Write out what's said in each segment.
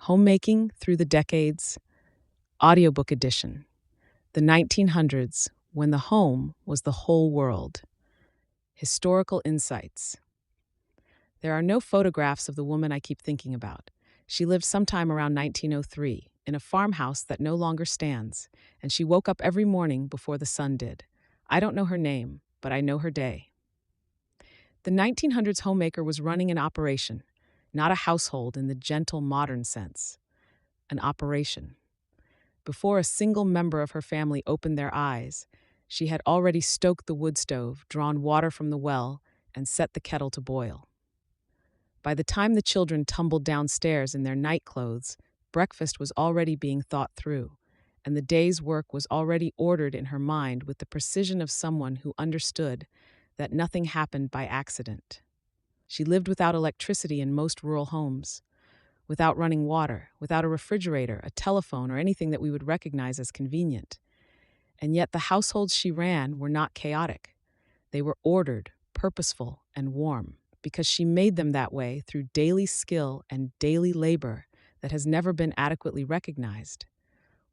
Homemaking Through the Decades, Audiobook Edition, the 1900s, when the home was the whole world. Historical Insights. There are no photographs of the woman I keep thinking about. She lived sometime around 1903 in a farmhouse that no longer stands, and she woke up every morning before the sun did. I don't know her name, but I know her day. The 1900s homemaker was running an operation, not a household in the gentle modern sense. An operation. Before a single member of her family opened their eyes, she had already stoked the wood stove, drawn water from the well, and set the kettle to boil. By the time the children tumbled downstairs in their night clothes, breakfast was already being thought through, and the day's work was already ordered in her mind with the precision of someone who understood that nothing happened by accident. She lived without electricity in most rural homes, without running water, without a refrigerator, a telephone, or anything that we would recognize as convenient. And yet the households she ran were not chaotic. They were ordered, purposeful, and warm, because she made them that way through daily skill and daily labor that has never been adequately recognized.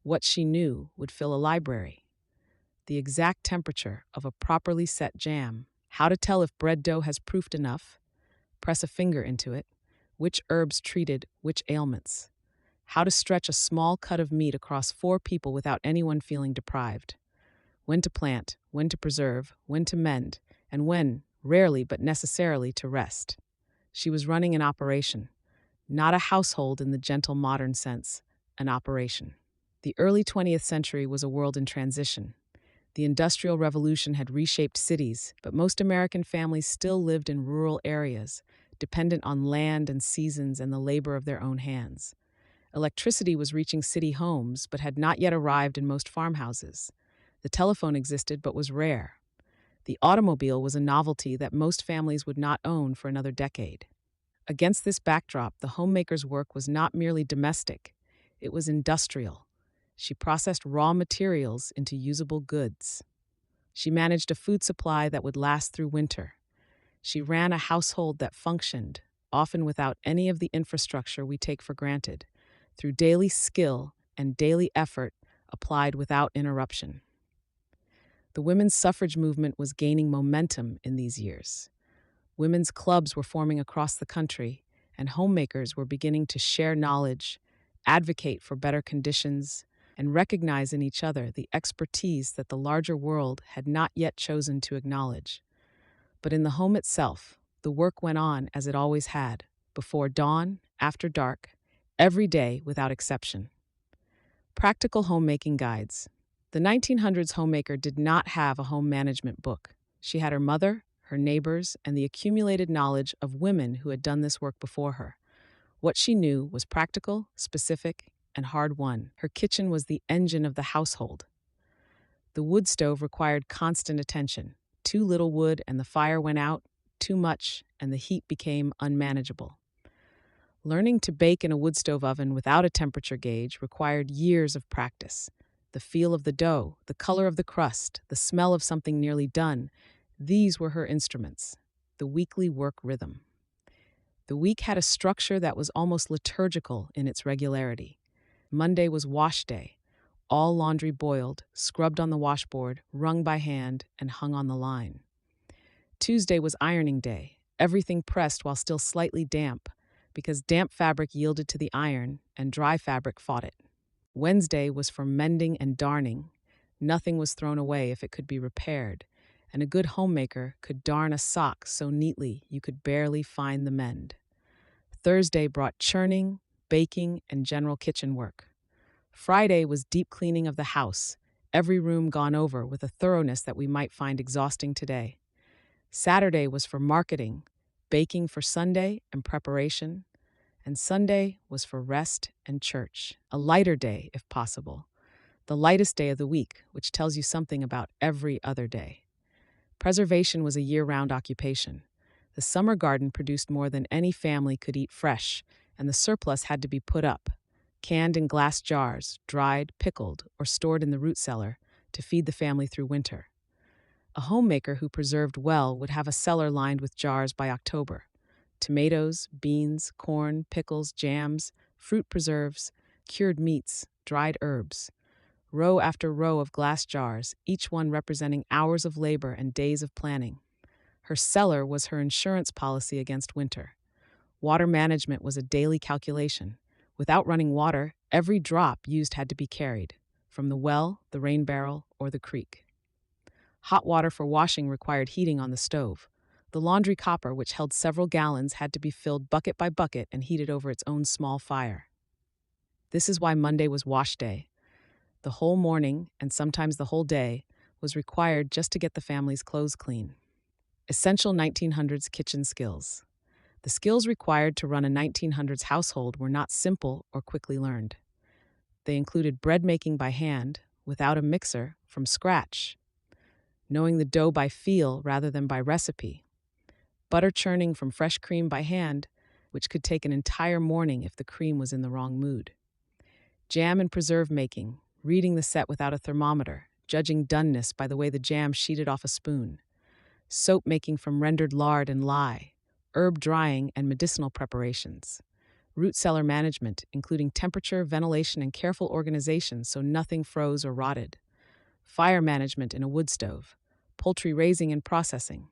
What she knew would fill a library. The exact temperature of a properly set jam, how to tell if bread dough has proofed enough, press a finger into it, which herbs treated which ailments, how to stretch a small cut of meat across 4 people without anyone feeling deprived, when to plant, when to preserve, when to mend, and when, rarely but necessarily, to rest. She was running an operation, not a household in the gentle modern sense, an operation. The early 20th century was a world in transition. The Industrial Revolution had reshaped cities, but most American families still lived in rural areas, dependent on land and seasons and the labor of their own hands. Electricity was reaching city homes, but had not yet arrived in most farmhouses. The telephone existed, but was rare. The automobile was a novelty that most families would not own for another decade. Against this backdrop, the homemaker's work was not merely domestic, it was industrial. She processed raw materials into usable goods. She managed a food supply that would last through winter. She ran a household that functioned, often without any of the infrastructure we take for granted, through daily skill and daily effort applied without interruption. The women's suffrage movement was gaining momentum in these years. Women's clubs were forming across the country, and homemakers were beginning to share knowledge, advocate for better conditions, and recognize in each other the expertise that the larger world had not yet chosen to acknowledge. But in the home itself, the work went on as it always had, before dawn, after dark, every day without exception. Practical homemaking guides. The 1900s homemaker did not have a home management book. She had her mother, her neighbors, and the accumulated knowledge of women who had done this work before her. What she knew was practical, specific, and hard-won. Her kitchen was the engine of the household. The wood stove required constant attention. Too little wood and the fire went out, too much and the heat became unmanageable. Learning to bake in a wood stove oven without a temperature gauge required years of practice. The feel of the dough, the color of the crust, the smell of something nearly done, these were her instruments, the weekly work rhythm. The week had a structure that was almost liturgical in its regularity. Monday was wash day. All laundry boiled, scrubbed on the washboard, wrung by hand, and hung on the line. Tuesday was ironing day, everything pressed while still slightly damp, because damp fabric yielded to the iron and dry fabric fought it. Wednesday was for mending and darning. Nothing was thrown away if it could be repaired, and a good homemaker could darn a sock so neatly you could barely find the mend. Thursday brought churning, baking, and general kitchen work. Friday was deep cleaning of the house, every room gone over with a thoroughness that we might find exhausting today. Saturday was for marketing, baking for Sunday and preparation, and Sunday was for rest and church, a lighter day if possible, the lightest day of the week, which tells you something about every other day. Preservation was a year-round occupation. The summer garden produced more than any family could eat fresh, and the surplus had to be put up, canned in glass jars, dried, pickled, or stored in the root cellar to feed the family through winter. A homemaker who preserved well would have a cellar lined with jars by October. tomatoes, beans, corn, pickles, jams, fruit preserves, cured meats, dried herbs. Row after row of glass jars, each one representing hours of labor and days of planning. Her cellar was her insurance policy against winter. Water management was a daily calculation. Without running water, every drop used had to be carried, from the well, the rain barrel, or the creek. Hot water for washing required heating on the stove. The laundry copper, which held several gallons, had to be filled bucket by bucket and heated over its own small fire. This is why Monday was wash day. The whole morning, and sometimes the whole day, was required just to get the family's clothes clean. Essential 1900s kitchen skills. The skills required to run a 1900s household were not simple or quickly learned. They included bread making by hand, without a mixer, from scratch, knowing the dough by feel rather than by recipe, butter churning from fresh cream by hand, which could take an entire morning if the cream was in the wrong mood, jam and preserve making, reading the set without a thermometer, judging doneness by the way the jam sheeted off a spoon, soap making from rendered lard and lye, herb drying and medicinal preparations, root cellar management, including temperature, ventilation, and careful organization so nothing froze or rotted, fire management in a wood stove, poultry raising and processing,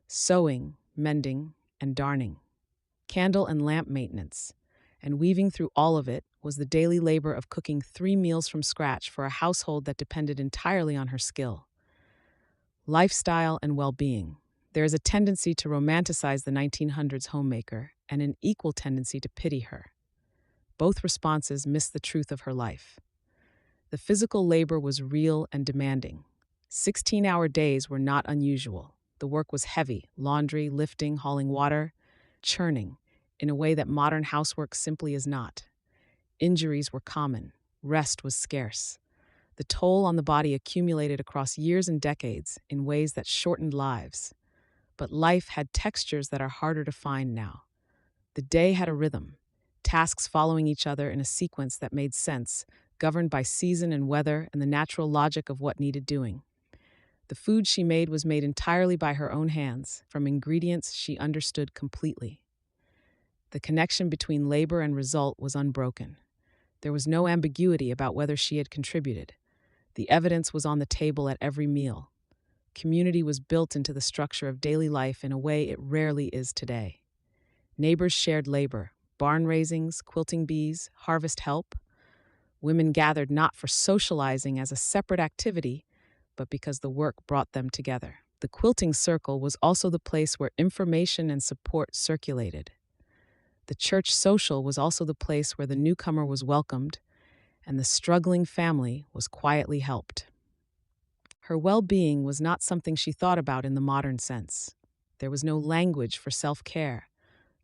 sewing, mending, and darning, candle and lamp maintenance, and weaving through all of it was the daily labor of cooking 3 meals from scratch for a household that depended entirely on her skill. Lifestyle and well-being. There is a tendency to romanticize the 1900s homemaker and an equal tendency to pity her. Both responses miss the truth of her life. The physical labor was real and demanding. 16-hour days were not unusual. The work was heavy: laundry, lifting, hauling water, churning, in a way that modern housework simply is not. Injuries were common. Rest was scarce. The toll on the body accumulated across years and decades in ways that shortened lives. But life had textures that are harder to find now. The day had a rhythm, tasks following each other in a sequence that made sense, governed by season and weather and the natural logic of what needed doing. The food she made was made entirely by her own hands, from ingredients she understood completely. The connection between labor and result was unbroken. There was no ambiguity about whether she had contributed. The evidence was on the table at every meal. Community was built into the structure of daily life in a way it rarely is today. Neighbors shared labor, barn raisings, quilting bees, harvest help. Women gathered not for socializing as a separate activity, but because the work brought them together. The quilting circle was also the place where information and support circulated. The church social was also the place where the newcomer was welcomed and the struggling family was quietly helped. Her well-being was not something she thought about in the modern sense. There was no language for self-care,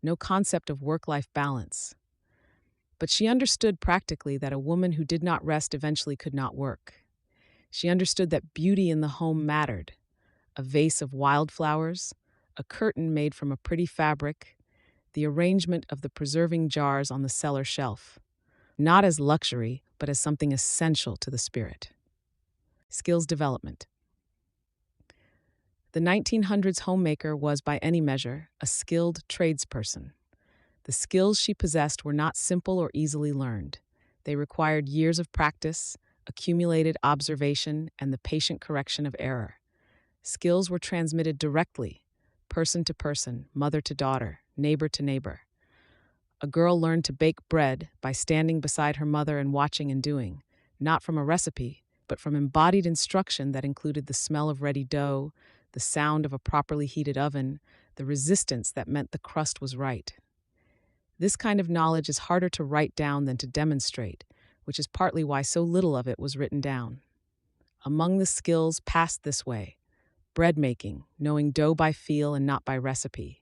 no concept of work-life balance. But she understood practically that a woman who did not rest eventually could not work. She understood that beauty in the home mattered. A vase of wildflowers, a curtain made from a pretty fabric, the arrangement of the preserving jars on the cellar shelf, not as luxury, but as something essential to the spirit. Skills development. The 1900s homemaker was, by any measure, a skilled tradesperson. The skills she possessed were not simple or easily learned. They required years of practice, accumulated observation, and the patient correction of error. Skills were transmitted directly, person to person, mother to daughter, neighbor to neighbor. A girl learned to bake bread by standing beside her mother and watching and doing, not from a recipe, but from embodied instruction that included the smell of ready dough, the sound of a properly heated oven, the resistance that meant the crust was right. This kind of knowledge is harder to write down than to demonstrate, which is partly why so little of it was written down. Among the skills passed this way: bread making, knowing dough by feel and not by recipe;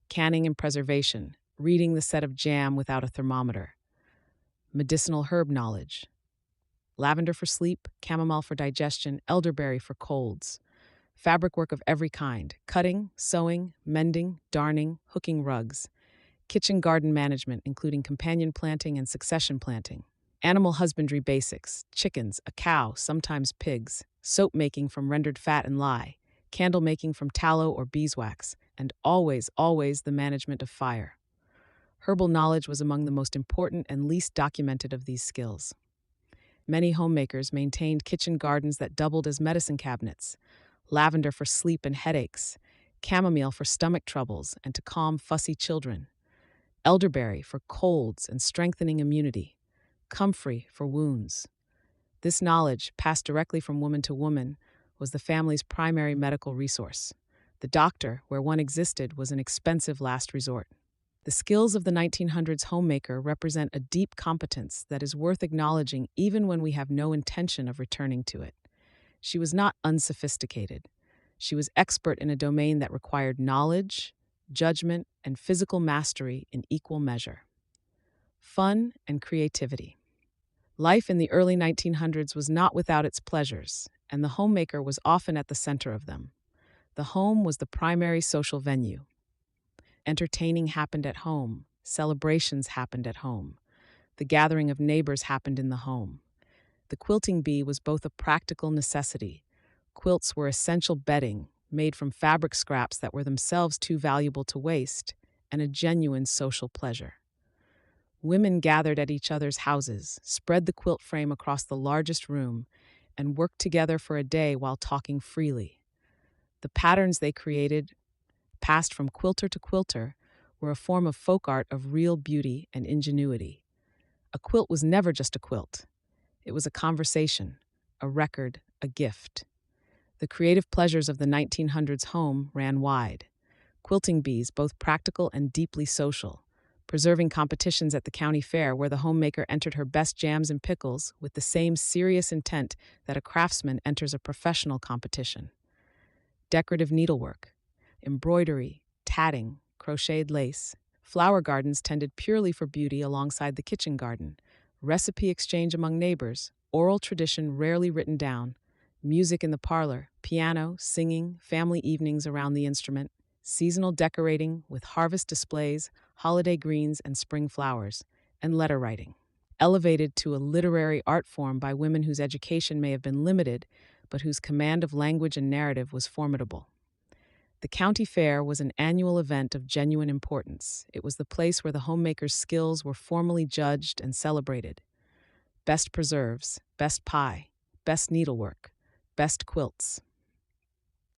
canning and preservation, reading the set of jam without a thermometer; medicinal herb knowledge, lavender for sleep, chamomile for digestion, elderberry for colds; fabric work of every kind, cutting, sewing, mending, darning, hooking rugs; kitchen garden management, including companion planting and succession planting; animal husbandry basics, chickens, a cow, sometimes pigs; soap making from rendered fat and lye; candle making from tallow or beeswax; and always, always the management of fire. Herbal knowledge was among the most important and least documented of these skills. Many homemakers maintained kitchen gardens that doubled as medicine cabinets: lavender for sleep and headaches, chamomile for stomach troubles and to calm fussy children, elderberry for colds and strengthening immunity, comfrey for wounds. This knowledge, passed directly from woman to woman, was the family's primary medical resource. The doctor, where one existed, was an expensive last resort. The skills of the 1900s homemaker represent a deep competence that is worth acknowledging even when we have no intention of returning to it. She was not unsophisticated. She was expert in a domain that required knowledge, judgment, and physical mastery in equal measure. Fun and creativity. Life in the early 1900s was not without its pleasures, and the homemaker was often at the center of them. The home was the primary social venue. Entertaining happened at home, celebrations happened at home, the gathering of neighbors happened in the home. The quilting bee was both a practical necessity. Quilts were essential bedding, made from fabric scraps that were themselves too valuable to waste, and a genuine social pleasure. Women gathered at each other's houses, spread the quilt frame across the largest room, and worked together for a day while talking freely. The patterns they created, passed from quilter to quilter, were a form of folk art of real beauty and ingenuity. A quilt was never just a quilt. It was a conversation, a record, a gift. The creative pleasures of the 1900s home ran wide. Quilting bees, both practical and deeply social. Preserving competitions at the county fair where the homemaker entered her best jams and pickles with the same serious intent that a craftsman enters a professional competition. Decorative needlework, embroidery, tatting, crocheted lace. Flower gardens tended purely for beauty alongside the kitchen garden. Recipe exchange among neighbors, oral tradition rarely written down. Music in the parlor, piano, singing, family evenings around the instrument. Seasonal decorating with harvest displays, holiday greens and spring flowers. And letter writing. Elevated to a literary art form by women whose education may have been limited, but whose command of language and narrative was formidable. The county fair was an annual event of genuine importance. It was the place where the homemaker's skills were formally judged and celebrated. Best preserves, best pie, best needlework, best quilts.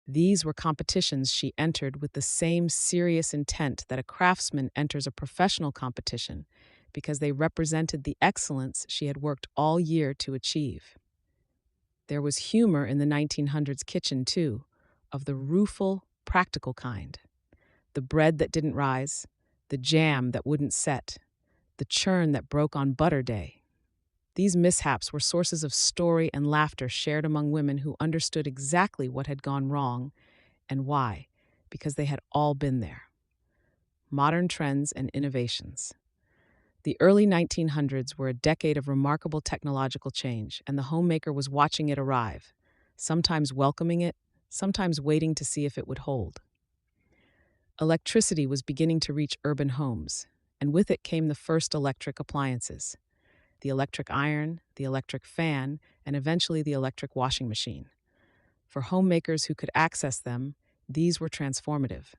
These were competitions she entered with the same serious intent that a craftsman enters a professional competition, because they represented the excellence she had worked all year to achieve. There was humor in the 1900s kitchen, too, of the rueful, practical kind. The bread that didn't rise, the jam that wouldn't set, the churn that broke on butter day. These mishaps were sources of story and laughter shared among women who understood exactly what had gone wrong and why, because they had all been there. Modern trends and innovations. The early 1900s were a decade of remarkable technological change, and the homemaker was watching it arrive, sometimes welcoming it, sometimes waiting to see if it would hold. Electricity was beginning to reach urban homes, and with it came the first electric appliances: the electric iron, the electric fan, and eventually the electric washing machine. For homemakers who could access them, these were transformative.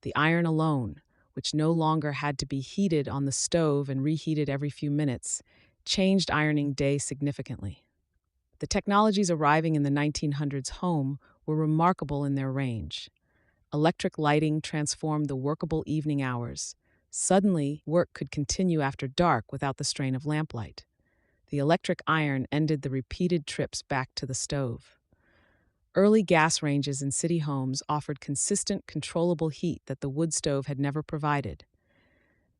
The iron alone, which no longer had to be heated on the stove and reheated every few minutes, changed ironing day significantly. The technologies arriving in the 1900s home were remarkable in their range. Electric lighting transformed the workable evening hours. Suddenly, work could continue after dark without the strain of lamplight. The electric iron ended the repeated trips back to the stove. Early gas ranges in city homes offered consistent, controllable heat that the wood stove had never provided.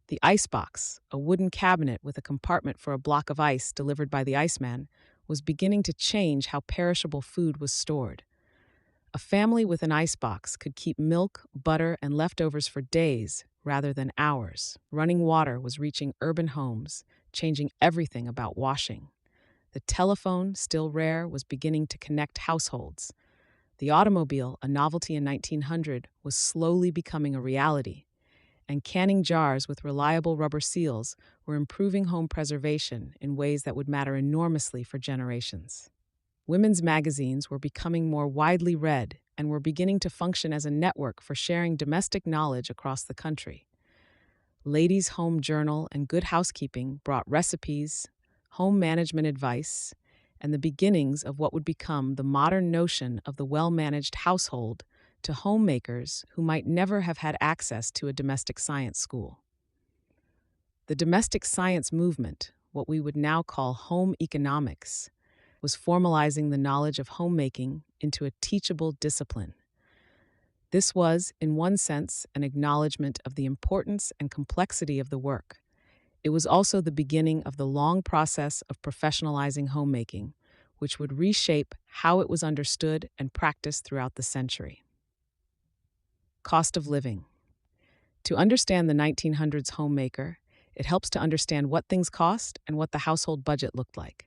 The icebox, a wooden cabinet with a compartment for a block of ice delivered by the iceman, was beginning to change how perishable food was stored. A family with an icebox could keep milk, butter, and leftovers for days rather than hours. Running water was reaching urban homes, changing everything about washing. The telephone, still rare, was beginning to connect households. The automobile, a novelty in 1900, was slowly becoming a reality. And canning jars with reliable rubber seals were improving home preservation in ways that would matter enormously for generations. Women's magazines were becoming more widely read and were beginning to function as a network for sharing domestic knowledge across the country. Ladies' Home Journal and Good Housekeeping brought recipes, home management advice, and the beginnings of what would become the modern notion of the well-managed household to homemakers who might never have had access to a domestic science school. The domestic science movement, what we would now call home economics, was formalizing the knowledge of homemaking into a teachable discipline. This was, in one sense, an acknowledgement of the importance and complexity of the work. It was also the beginning of the long process of professionalizing homemaking, which would reshape how it was understood and practiced throughout the century. Cost of living. To understand the 1900s homemaker, it helps to understand what things cost and what the household budget looked like.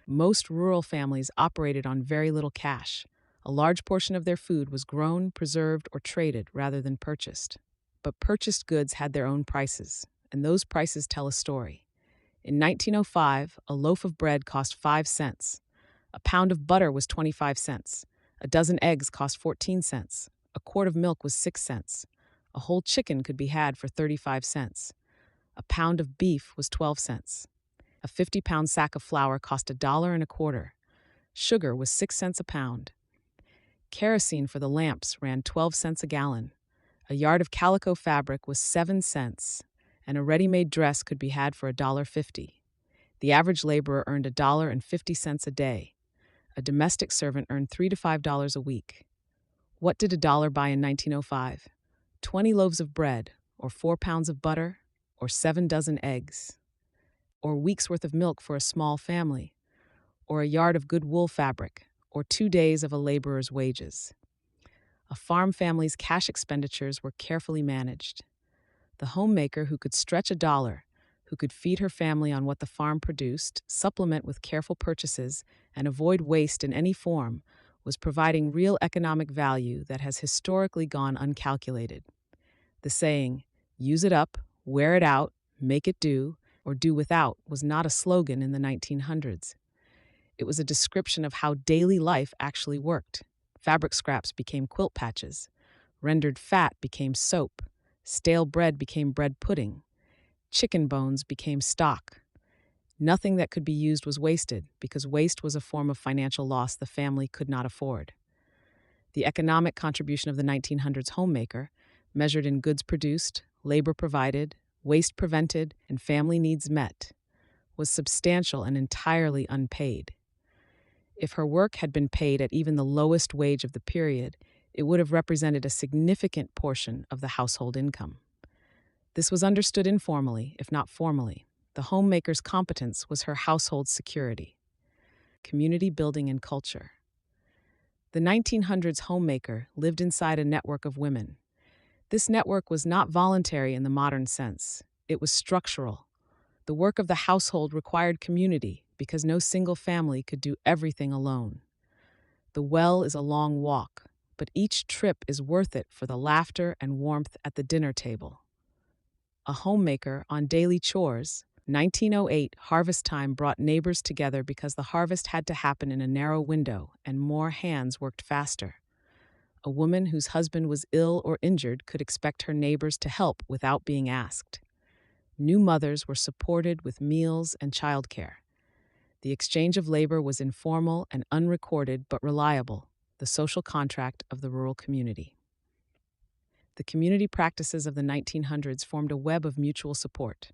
Most rural families operated on very little cash. A large portion of their food was grown, preserved, or traded rather than purchased. But purchased goods had their own prices, and those prices tell a story. In 1905, a loaf of bread cost 5 cents. A pound of butter was 25 cents. A dozen eggs cost 14 cents. A quart of milk was 6 cents. A whole chicken could be had for 35 cents. A pound of beef was 12 cents. A 50-pound sack of flour cost $1.25. Sugar was 6 cents a pound. Kerosene for the lamps ran 12 cents a gallon. A yard of calico fabric was 7 cents, and a ready-made dress could be had for $1.50. The average laborer earned $1.50 a day. A domestic servant earned $3 to $5 a week. What did $1 buy in 1905? 20 loaves of bread, or 4 pounds of butter, or 7 dozen eggs, or a week's worth of milk for a small family, or a yard of good wool fabric, or 2 days of a laborer's wages. A farm family's cash expenditures were carefully managed. The homemaker who could stretch $1, who could feed her family on what the farm produced, supplement with careful purchases, and avoid waste in any form, was providing real economic value that has historically gone uncalculated. The saying, "Use it up, wear it out, make it do, or do without," was not a slogan in the 1900s. It was a description of how daily life actually worked. Fabric scraps became quilt patches. Rendered fat became soap. Stale bread became bread pudding. Chicken bones became stock. Nothing that could be used was wasted, because waste was a form of financial loss the family could not afford. The economic contribution of the 1900s homemaker, measured in goods produced, labor provided, waste prevented, and family needs met, was substantial and entirely unpaid. If her work had been paid at even the lowest wage of the period, it would have represented a significant portion of the household income. This was understood informally, if not formally. The homemaker's competence was her household security. Community building and culture. The 1900s homemaker lived inside a network of women. This network was not voluntary in the modern sense. It was structural. The work of the household required community because no single family could do everything alone. The well is a long walk, but each trip is worth it for the laughter and warmth at the dinner table. A homemaker on daily chores. 1908 harvest time brought neighbors together because the harvest had to happen in a narrow window and more hands worked faster. A woman whose husband was ill or injured could expect her neighbors to help without being asked. New mothers were supported with meals and childcare. The exchange of labor was informal and unrecorded but reliable, the social contract of the rural community. The community practices of the 1900s formed a web of mutual support.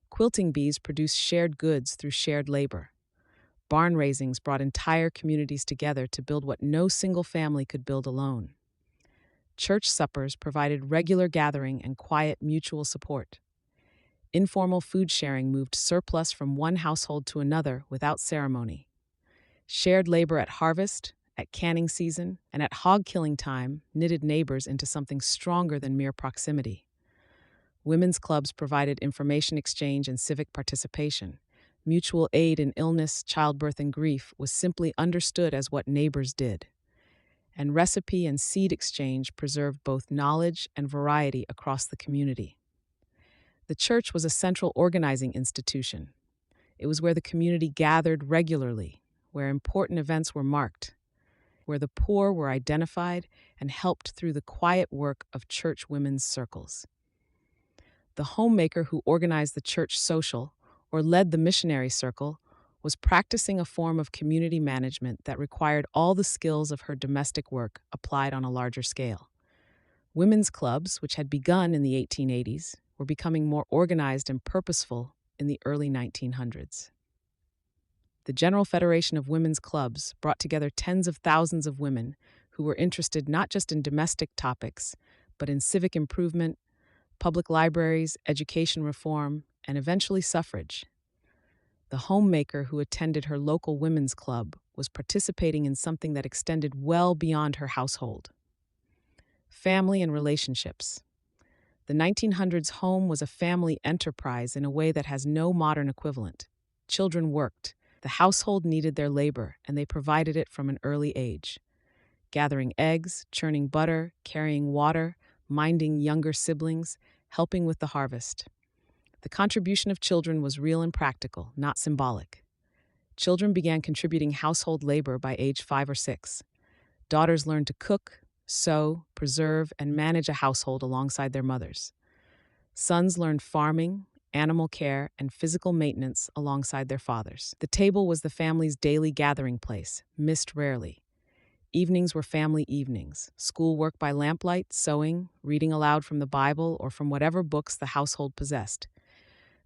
Quilting bees produced shared goods through shared labor. Barn raisings brought entire communities together to build what no single family could build alone. Church suppers provided regular gathering and quiet mutual support. Informal food sharing moved surplus from one household to another without ceremony. Shared labor at harvest, at canning season, and at hog killing time knitted neighbors into something stronger than mere proximity. Women's clubs provided information exchange and civic participation. Mutual aid in illness, childbirth, and grief was simply understood as what neighbors did. And recipe and seed exchange preserved both knowledge and variety across the community. The church was a central organizing institution. It was where the community gathered regularly, where important events were marked, where the poor were identified and helped through the quiet work of church women's circles. The homemaker who organized the church social or led the missionary circle was practicing a form of community management that required all the skills of her domestic work applied on a larger scale. Women's clubs, which had begun in the 1880s, were becoming more organized and purposeful in the early 1900s. The General Federation of Women's Clubs brought together tens of thousands of women who were interested not just in domestic topics, but in civic improvement, public libraries, education reform, and eventually suffrage. The homemaker who attended her local women's club was participating in something that extended well beyond her household. Family and relationships. The 1900s home was a family enterprise in a way that has no modern equivalent. Children worked. The household needed their labor, and they provided it from an early age. Gathering eggs, churning butter, carrying water, minding younger siblings, helping with the harvest. The contribution of children was real and practical, not symbolic. Children began contributing household labor by age 5 or 6. Daughters learned to cook, sew, preserve, and manage a household alongside their mothers. Sons learned farming, animal care, and physical maintenance alongside their fathers. The table was the family's daily gathering place, missed rarely. Evenings were family evenings, schoolwork by lamplight, sewing, reading aloud from the Bible or from whatever books the household possessed.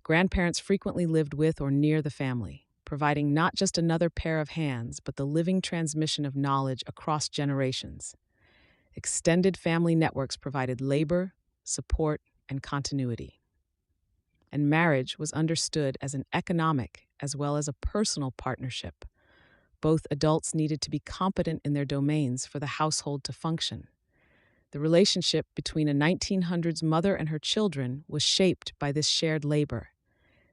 Grandparents frequently lived with or near the family, providing not just another pair of hands, but the living transmission of knowledge across generations. Extended family networks provided labor, support, and continuity. And marriage was understood as an economic as well as a personal partnership. Both adults needed to be competent in their domains for the household to function. The relationship between a 1900s mother and her children was shaped by this shared labor.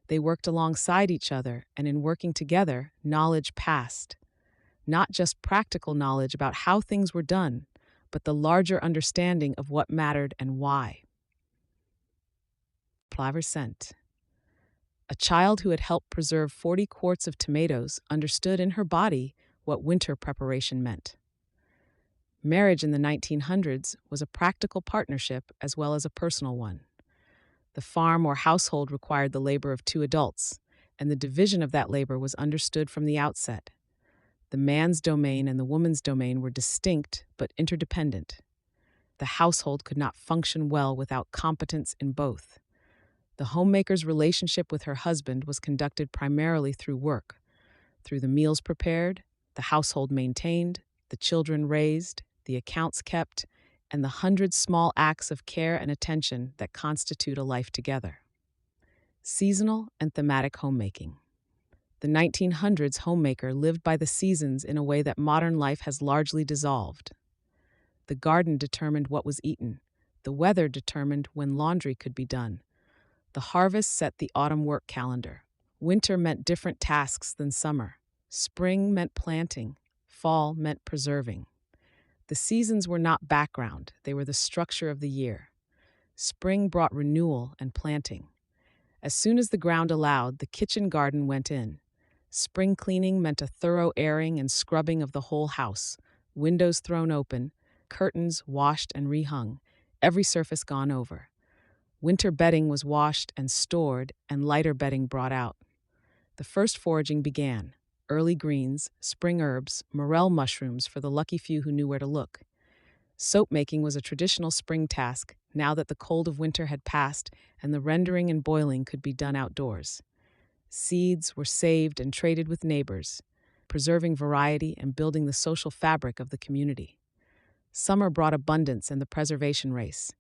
They worked alongside each other, and in working together, knowledge passed. Not just practical knowledge about how things were done, but the larger understanding of what mattered and why. Plaversent. A child who had helped preserve 40 quarts of tomatoes understood in her body what winter preparation meant. Marriage in the 1900s was a practical partnership as well as a personal one. The farm or household required the labor of 2 adults, and the division of that labor was understood from the outset. The man's domain and the woman's domain were distinct but interdependent. The household could not function well without competence in both. The homemaker's relationship with her husband was conducted primarily through work, through the meals prepared, the household maintained, the children raised, the accounts kept, and the 100 small acts of care and attention that constitute a life together. Seasonal and thematic homemaking. The 1900s homemaker lived by the seasons in a way that modern life has largely dissolved. The garden determined what was eaten. The weather determined when laundry could be done. The harvest set the autumn work calendar. Winter meant different tasks than summer. Spring meant planting. Fall meant preserving. The seasons were not background, they were the structure of the year. Spring brought renewal and planting. As soon as the ground allowed, the kitchen garden went in. Spring cleaning meant a thorough airing and scrubbing of the whole house, windows thrown open, curtains washed and rehung, every surface gone over. Winter bedding was washed and stored, and lighter bedding brought out. The first foraging began. Early greens, spring herbs, morel mushrooms for the lucky few who knew where to look. Soap making was a traditional spring task now that the cold of winter had passed and the rendering and boiling could be done outdoors. Seeds were saved and traded with neighbors, preserving variety and building the social fabric of the community. Summer brought abundance and the preservation race.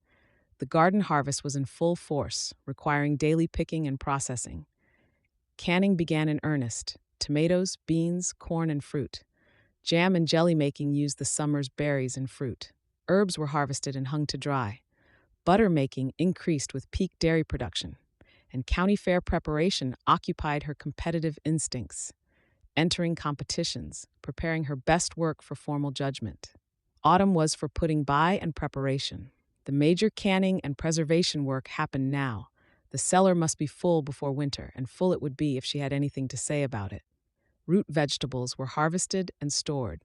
The garden harvest was in full force, requiring daily picking and processing. Canning began in earnest. Tomatoes, beans, corn, and fruit. Jam and jelly making used the summer's berries and fruit. Herbs were harvested and hung to dry. Butter making increased with peak dairy production. And county fair preparation occupied her competitive instincts, entering competitions, preparing her best work for formal judgment. Autumn was for putting by and preparation. The major canning and preservation work happened now. The cellar must be full before winter, and full it would be if she had anything to say about it. Root vegetables were harvested and stored.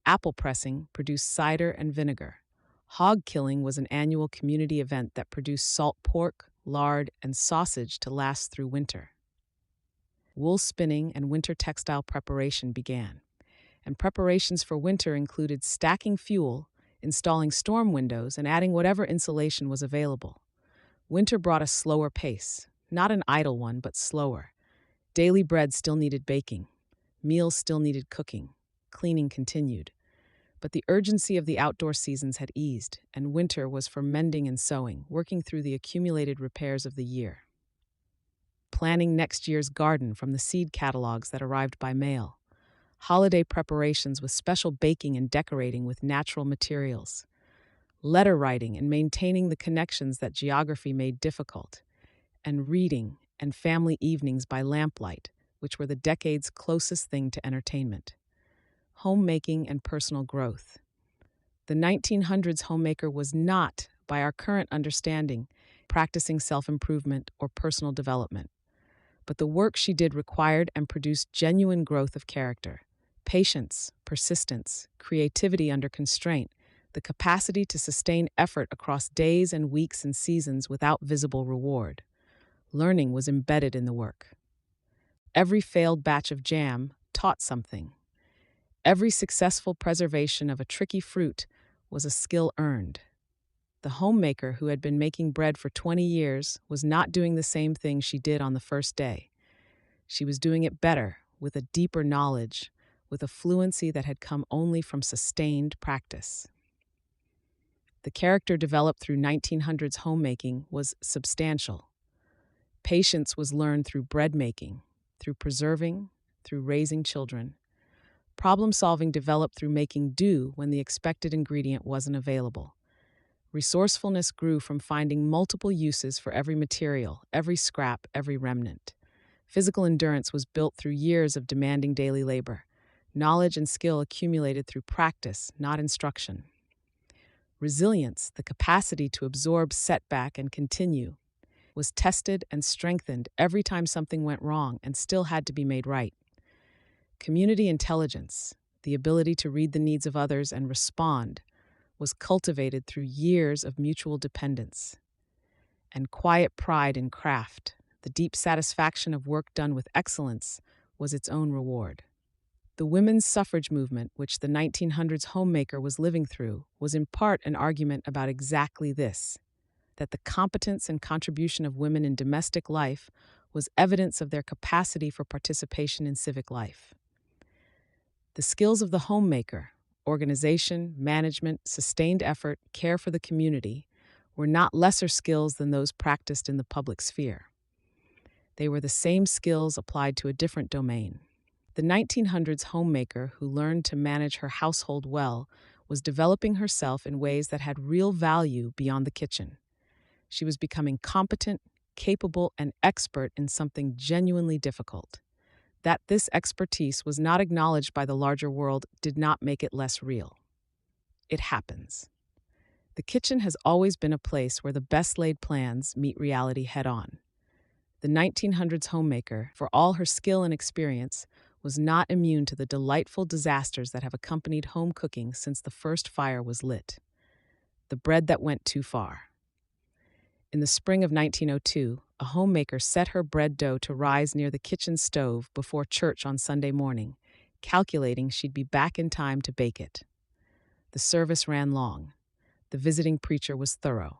Apple pressing produced cider and vinegar. Hog killing was an annual community event that produced salt pork, lard, and sausage to last through winter. Wool spinning and winter textile preparation began, and preparations for winter included stacking fuel, installing storm windows, and adding whatever insulation was available. Winter brought a slower pace, not an idle one, but slower. Daily bread still needed baking. Meals still needed cooking. Cleaning continued. But the urgency of the outdoor seasons had eased, and winter was for mending and sewing, working through the accumulated repairs of the year. Planning next year's garden from the seed catalogs that arrived by mail. Holiday preparations with special baking and decorating with natural materials. Letter writing and maintaining the connections that geography made difficult. And reading and family evenings by lamplight, which were the decade's closest thing to entertainment. Homemaking and personal growth. The 1900s homemaker was not, by our current understanding, practicing self-improvement or personal development. But the work she did required and produced genuine growth of character, patience, persistence, creativity under constraint, the capacity to sustain effort across days and weeks and seasons without visible reward. Learning was embedded in the work. Every failed batch of jam taught something. Every successful preservation of a tricky fruit was a skill earned. The homemaker who had been making bread for 20 years was not doing the same thing she did on the first day. She was doing it better, with a deeper knowledge, with a fluency that had come only from sustained practice. The character developed through 1900s homemaking was substantial. Patience was learned through bread making, through preserving, through raising children. Problem-solving developed through making do when the expected ingredient wasn't available. Resourcefulness grew from finding multiple uses for every material, every scrap, every remnant. Physical endurance was built through years of demanding daily labor. Knowledge and skill accumulated through practice, not instruction. Resilience, the capacity to absorb setback and continue, was tested and strengthened every time something went wrong and still had to be made right. Community intelligence, the ability to read the needs of others and respond, was cultivated through years of mutual dependence. And quiet pride in craft, the deep satisfaction of work done with excellence, was its own reward. The women's suffrage movement, which the 1900s homemaker was living through, was in part an argument about exactly this, that the competence and contribution of women in domestic life was evidence of their capacity for participation in civic life. The skills of the homemaker, organization, management, sustained effort, care for the community, were not lesser skills than those practiced in the public sphere. They were the same skills applied to a different domain. The 1900s homemaker who learned to manage her household well was developing herself in ways that had real value beyond the kitchen. She was becoming competent, capable, and expert in something genuinely difficult. That this expertise was not acknowledged by the larger world did not make it less real. It happens. The kitchen has always been a place where the best laid plans meet reality head-on. The 1900s homemaker, for all her skill and experience, was not immune to the delightful disasters that have accompanied home cooking since the first fire was lit. The bread that went too far. In the spring of 1902, a homemaker set her bread dough to rise near the kitchen stove before church on Sunday morning, calculating she'd be back in time to bake it. The service ran long. The visiting preacher was thorough.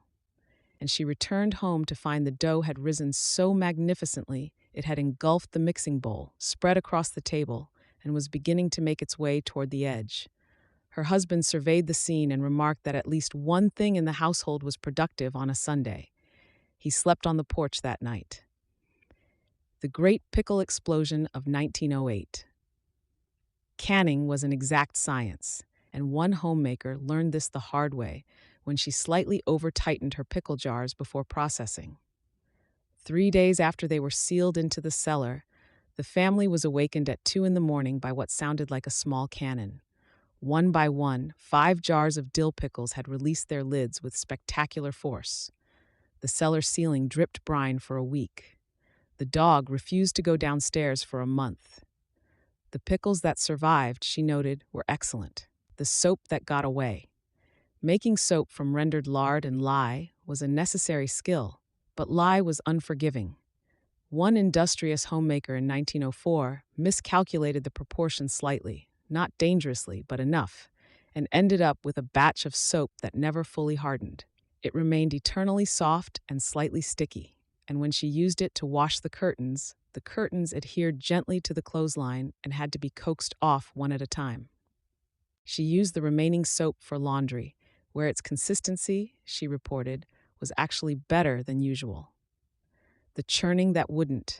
And she returned home to find the dough had risen so magnificently it had engulfed the mixing bowl, spread across the table, and was beginning to make its way toward the edge. Her husband surveyed the scene and remarked that at least one thing in the household was productive on a Sunday. He slept on the porch that night. The Great Pickle Explosion of 1908. Canning was an exact science, and one homemaker learned this the hard way when she slightly over-tightened her pickle jars before processing. 3 days after they were sealed into the cellar, the family was awakened at 2 a.m. by what sounded like a small cannon. One by one, 5 jars of dill pickles had released their lids with spectacular force. The cellar ceiling dripped brine for a week. The dog refused to go downstairs for a month. The pickles that survived, she noted, were excellent. The soap that got away. Making soap from rendered lard and lye was a necessary skill, but lye was unforgiving. One industrious homemaker in 1904 miscalculated the proportions slightly, not dangerously, but enough, and ended up with a batch of soap that never fully hardened. It remained eternally soft and slightly sticky, and when she used it to wash the curtains adhered gently to the clothesline and had to be coaxed off one at a time. She used the remaining soap for laundry, where its consistency, she reported, was actually better than usual. The churning that wouldn't.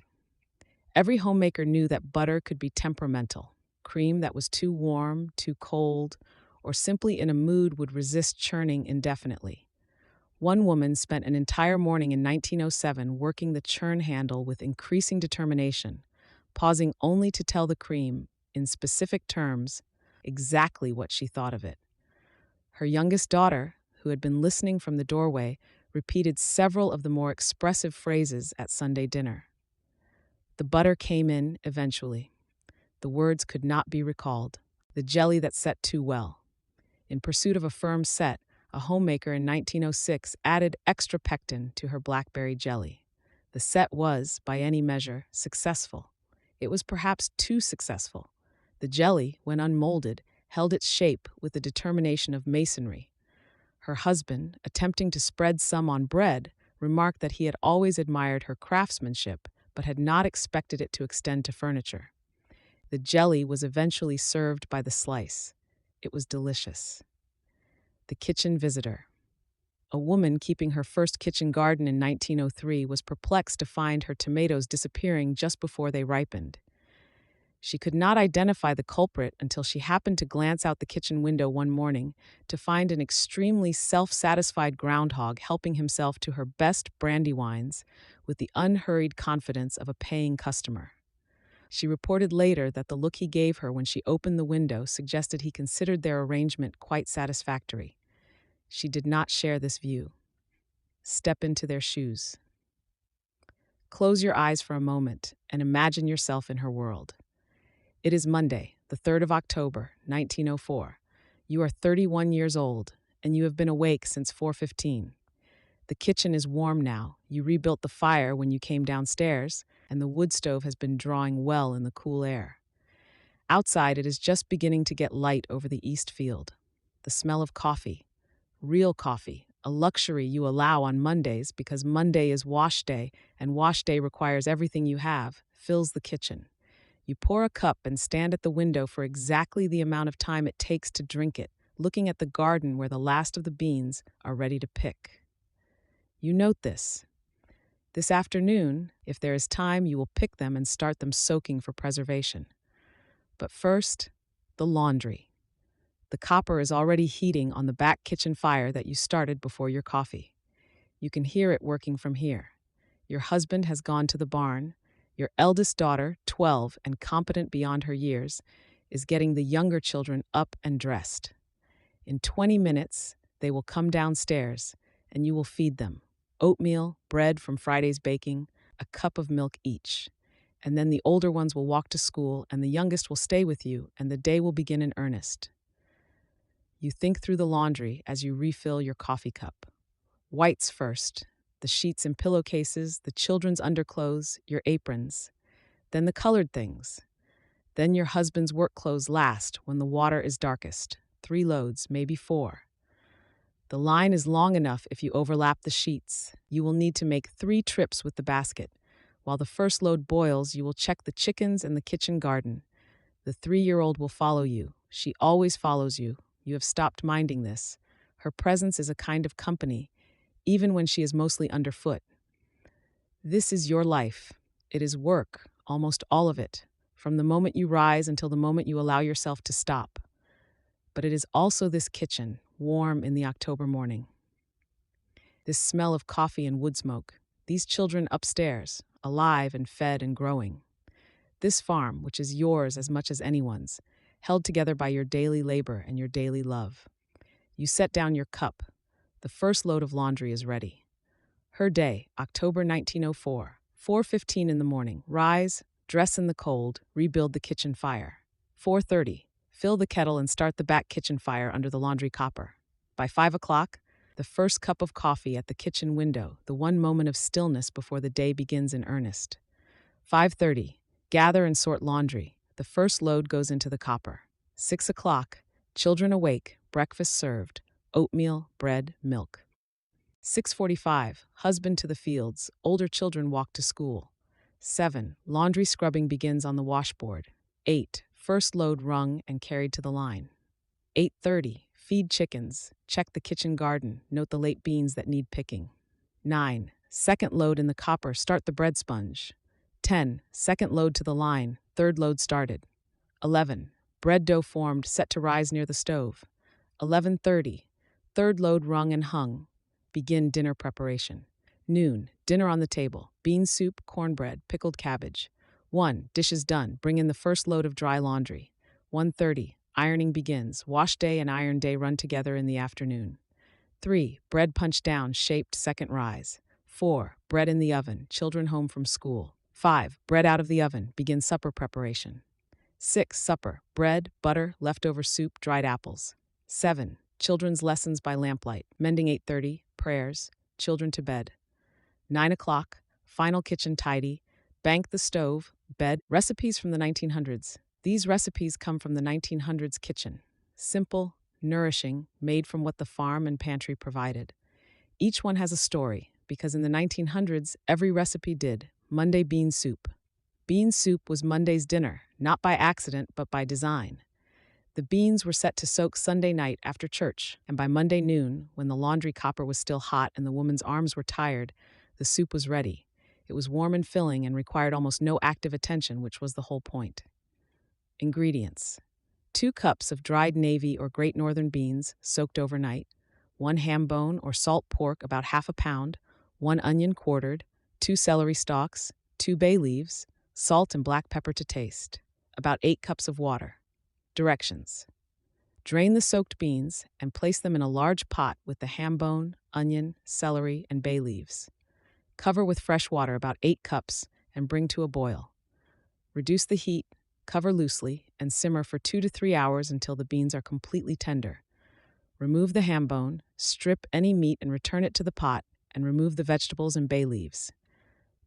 Every homemaker knew that butter could be temperamental. Cream that was too warm, too cold, or simply in a mood would resist churning indefinitely. One woman spent an entire morning in 1907 working the churn handle with increasing determination, pausing only to tell the cream, in specific terms, exactly what she thought of it. Her youngest daughter, who had been listening from the doorway, repeated several of the more expressive phrases at Sunday dinner. The butter came in eventually. The words could not be recalled. The jelly that set too well. In pursuit of a firm set, a homemaker in 1906 added extra pectin to her blackberry jelly. The set was, by any measure, successful. It was perhaps too successful. The jelly, when unmolded, held its shape with the determination of masonry. Her husband, attempting to spread some on bread, remarked that he had always admired her craftsmanship, but had not expected it to extend to furniture. The jelly was eventually served by the slice. It was delicious. The kitchen visitor. A woman keeping her first kitchen garden in 1903 was perplexed to find her tomatoes disappearing just before they ripened. She could not identify the culprit until she happened to glance out the kitchen window one morning to find an extremely self-satisfied groundhog helping himself to her best brandy wines with the unhurried confidence of a paying customer. She reported later that the look he gave her when she opened the window suggested he considered their arrangement quite satisfactory. She did not share this view. Step into their shoes. Close your eyes for a moment and imagine yourself in her world. It is Monday, the 3rd of October, 1904. You are 31 years old, and you have been awake since 4:15. The kitchen is warm now. You rebuilt the fire when you came downstairs, and the wood stove has been drawing well in the cool air. Outside, it is just beginning to get light over the east field. The smell of coffee, real coffee, a luxury you allow on Mondays because Monday is wash day, and wash day requires everything you have, fills the kitchen. You pour a cup and stand at the window for exactly the amount of time it takes to drink it, looking at the garden where the last of the beans are ready to pick. You note this. This afternoon, if there is time, you will pick them and start them soaking for preservation. But first, the laundry. The copper is already heating on the back kitchen fire that you started before your coffee. You can hear it working from here. Your husband has gone to the barn. Your eldest daughter, 12 and competent beyond her years, is getting the younger children up and dressed. In 20 minutes, they will come downstairs, and you will feed them. Oatmeal, bread from Friday's baking, a cup of milk each. And then the older ones will walk to school, and the youngest will stay with you, and the day will begin in earnest. You think through the laundry as you refill your coffee cup. Whites first. The sheets and pillowcases, the children's underclothes, your aprons. Then the colored things. Then your husband's work clothes last when the water is darkest. 3 loads, maybe 4. The line is long enough if you overlap the sheets. You will need to make 3 trips with the basket. While the first load boils, you will check the chickens and the kitchen garden. The 3-year-old will follow you. She always follows you. You have stopped minding this. Her presence is a kind of company, even when she is mostly underfoot. This is your life. It is work, almost all of it, from the moment you rise until the moment you allow yourself to stop. But it is also this kitchen, warm in the October morning. This smell of coffee and wood smoke. These children upstairs, alive and fed and growing. This farm, which is yours as much as anyone's, held together by your daily labor and your daily love. You set down your cup. The first load of laundry is ready. Her day, October 1904, 4:15 in the morning. Rise, dress in the cold, rebuild the kitchen fire. 4:30. Fill the kettle and start the back kitchen fire under the laundry copper. By 5 o'clock, the first cup of coffee at the kitchen window, the one moment of stillness before the day begins in earnest. 5:30. Gather and sort laundry. The first load goes into the copper. 6 o'clock. Children awake, breakfast served, oatmeal, bread, milk. 6:45. Husband to the fields, older children walk to school. 7. Laundry scrubbing begins on the washboard. 8. First load wrung and carried to the line. 8:30. Feed chickens, check the kitchen garden, note the late beans that need picking. 9. Second load in the copper, start the bread sponge. 10. Second load to the line, third load started. 11. Bread dough formed, set to rise near the stove. 11:30. Third load wrung and hung. Begin dinner preparation. Noon. Dinner on the table. Bean soup, cornbread, pickled cabbage. 1. Dishes done. Bring in the first load of dry laundry. 1:30. Ironing begins. Wash day and iron day run together in the afternoon. 3. Bread punched down, shaped, second rise. 4. Bread in the oven. Children home from school. 5. Bread out of the oven. Begin supper preparation. 6. Supper. Bread, butter, leftover soup, dried apples. 7. Children's lessons by lamplight. Mending 8:30. Prayers. Children to bed. 9 o'clock. Final kitchen tidy. Bank the stove. Bed. Recipes from the 1900s. These recipes come from the 1900s kitchen. Simple, nourishing, made from what the farm and pantry provided. Each one has a story, because in the 1900s, every recipe did. Monday bean soup. Bean soup was Monday's dinner, not by accident, but by design. The beans were set to soak Sunday night after church, and by Monday noon, when the laundry copper was still hot and the woman's arms were tired, the soup was ready. It was warm and filling and required almost no active attention, which was the whole point. Ingredients: 2 cups of dried navy or Great Northern beans soaked overnight, 1 ham bone or salt pork about half a pound, 1 onion quartered, 2 celery stalks, 2 bay leaves, salt and black pepper to taste, about 8 cups of water. Directions: drain the soaked beans and place them in a large pot with the ham bone, onion, celery, and bay leaves. Cover with fresh water about 8 cups and bring to a boil. Reduce the heat, cover loosely, and simmer for 2 to 3 hours until the beans are completely tender. Remove the ham bone, strip any meat and return it to the pot, and remove the vegetables and bay leaves.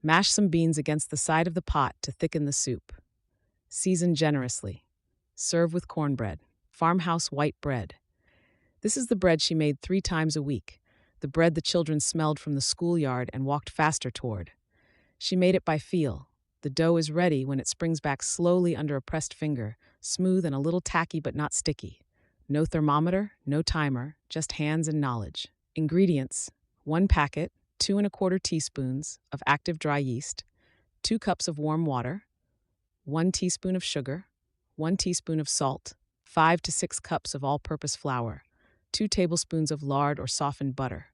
Mash some beans against the side of the pot to thicken the soup. Season generously. Serve with cornbread, farmhouse white bread. This is the bread she made 3 times a week, the bread the children smelled from the schoolyard and walked faster toward. She made it by feel. The dough is ready when it springs back slowly under a pressed finger, smooth and a little tacky but not sticky. No thermometer, no timer, just hands and knowledge. Ingredients: 1 packet, 2 1/4 teaspoons of active dry yeast, 2 cups of warm water, 1 teaspoon of sugar, 1 teaspoon of salt, 5 to 6 cups of all-purpose flour, 2 tablespoons of lard or softened butter.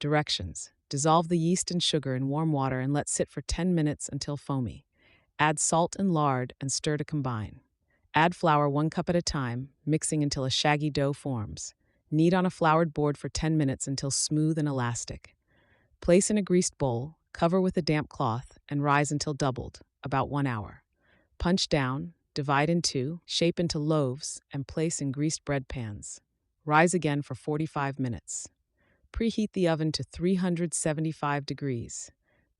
Directions: dissolve the yeast and sugar in warm water and let sit for 10 minutes until foamy. Add salt and lard and stir to combine. Add flour 1 cup at a time, mixing until a shaggy dough forms. Knead on a floured board for 10 minutes until smooth and elastic. Place in a greased bowl, cover with a damp cloth, and rise until doubled, about 1 hour. Punch down, divide in 2, shape into loaves, and place in greased bread pans. Rise again for 45 minutes. Preheat the oven to 375 degrees.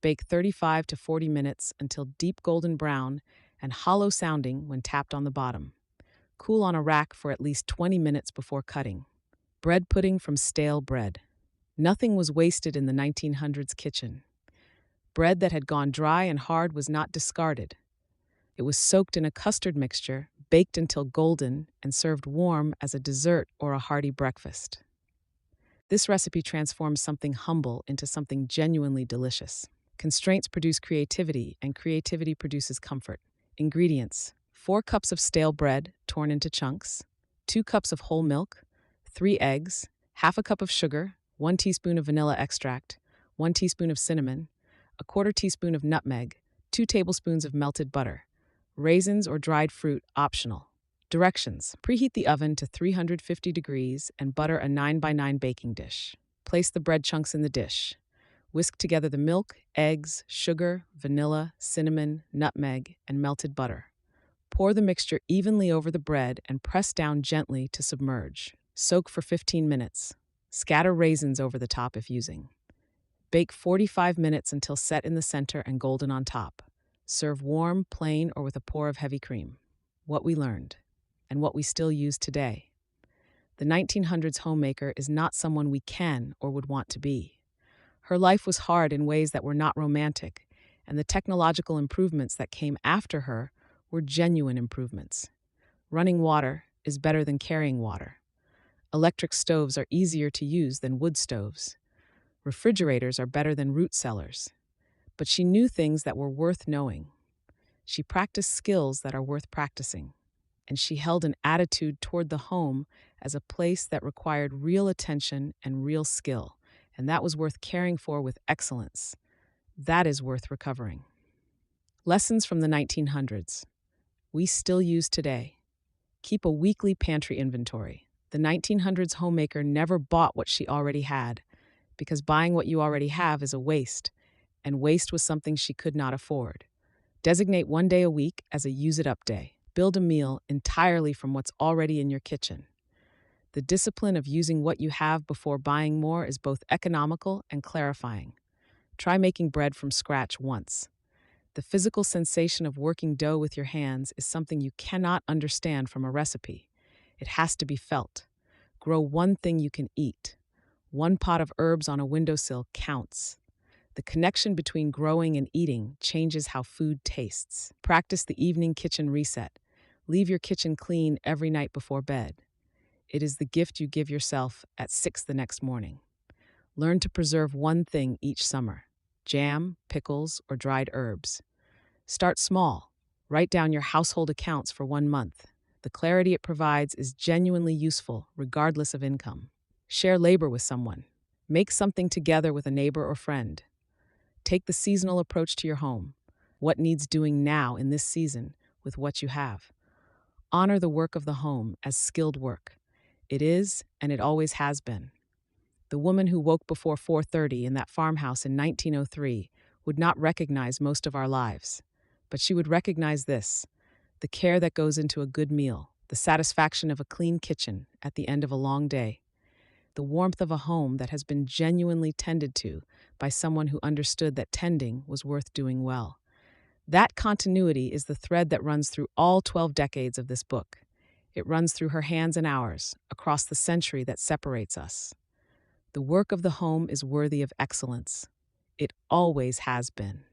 Bake 35 to 40 minutes until deep golden brown and hollow sounding when tapped on the bottom. Cool on a rack for at least 20 minutes before cutting. Bread pudding from stale bread. Nothing was wasted in the 1900s kitchen. Bread that had gone dry and hard was not discarded. It was soaked in a custard mixture, baked until golden, and served warm as a dessert or a hearty breakfast. This recipe transforms something humble into something genuinely delicious. Constraints produce creativity, and creativity produces comfort. Ingredients: 4 cups of stale bread, torn into chunks, 2 cups of whole milk, 3 eggs, half a cup of sugar, 1 teaspoon of vanilla extract, 1 teaspoon of cinnamon, a 1/4 teaspoon of nutmeg, 2 tablespoons of melted butter. Raisins or dried fruit optional. Directions: preheat the oven to 350 degrees and butter a 9x9 baking dish. Place the bread chunks in the dish. Whisk together the milk, eggs, sugar, vanilla, cinnamon, nutmeg, and melted butter. Pour the mixture evenly over the bread and press down gently to submerge. Soak for 15 minutes. Scatter raisins over the top if using. Bake 45 minutes until set in the center and golden on top. Serve warm, plain, or with a pour of heavy cream. What we learned, and what we still use today. The 1900s homemaker is not someone we can or would want to be. Her life was hard in ways that were not romantic, and the technological improvements that came after her were genuine improvements. Running water is better than carrying water. Electric stoves are easier to use than wood stoves. Refrigerators are better than root cellars. But she knew things that were worth knowing. She practiced skills that are worth practicing. And she held an attitude toward the home as a place that required real attention and real skill, and that was worth caring for with excellence. That is worth recovering. Lessons from the 1900s. We still use today. Keep a weekly pantry inventory. The 1900s homemaker never bought what she already had, because buying what you already have is a waste, and waste was something she could not afford. Designate one day a week as a use-it-up day. Build a meal entirely from what's already in your kitchen. The discipline of using what you have before buying more is both economical and clarifying. Try making bread from scratch once. The physical sensation of working dough with your hands is something you cannot understand from a recipe. It has to be felt. Grow one thing you can eat. One pot of herbs on a windowsill counts. The connection between growing and eating changes how food tastes. Practice the evening kitchen reset. Leave your kitchen clean every night before bed. It is the gift you give yourself at 6 the next morning. Learn to preserve one thing each summer: jam, pickles, or dried herbs. Start small. Write down your household accounts for 1 month. The clarity it provides is genuinely useful, regardless of income. Share labor with someone. Make something together with a neighbor or friend. Take the seasonal approach to your home. What needs doing now in this season with what you have? Honor the work of the home as skilled work. It is, and it always has been. The woman who woke before 4:30 in that farmhouse in 1903 would not recognize most of our lives, but she would recognize this: the care that goes into a good meal, the satisfaction of a clean kitchen at the end of a long day, the warmth of a home that has been genuinely tended to by someone who understood that tending was worth doing well. That continuity is the thread that runs through all 12 decades of this book. It runs through her hands and ours, across the century that separates us. The work of the home is worthy of excellence. It always has been.